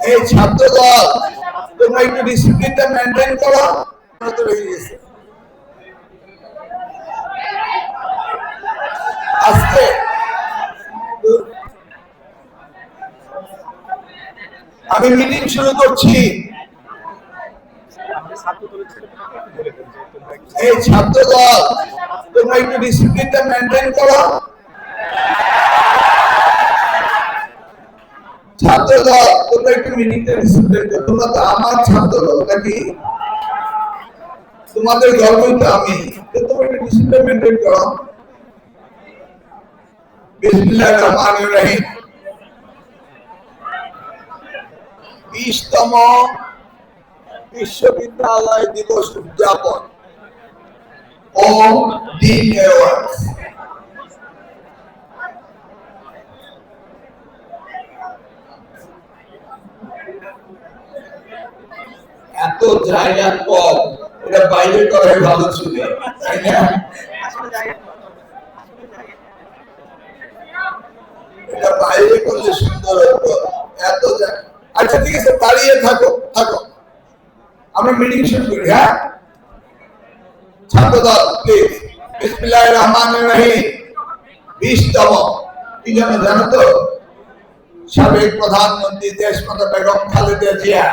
এই ছাত্র দল তোমরা একটু ডিসিপ্লিনটা মেনটেন করো। আজকে আমি মিটিং শুরু করছি। এই ছাত্র দল তোমরা একটু ডিসিপ্লিনটা মেনটেন করো। ছাত্র দল তোমরা একটু মিটিংটা ডিসিপ্লিন করো। তোমরা তো আমার ছাত্র দল নাকি? তোমাদের গর্বই তো আমি। তোমরা একটু ডিসিপ্লিন মেনটেন করো। বিসমিল্লাহির রহমানির রহিম। 20তম বিশ্ববিদ্যালয় দিবস উদযাপন ও ডিন অ্যাওয়ার্ড। এত জায়গা কম, এটা বাইরে করে ভালো ছিল, তাই না? এটা বাইরে করলে সুন্দর হতো। এত জায়গা। আচ্ছা ঠিক আছে, দাঁড়িয়ে থাকো থাকো, আমরা মিটিং শুরু করি। হ্যাঁ ছাত্রদল প্লিজ। বিসমিল্লাহির রহমানির রহিম। 20তম কি জানো তো? সাবেক প্রধানমন্ত্রী দেশমাতা বেগম খালেদা জিয়া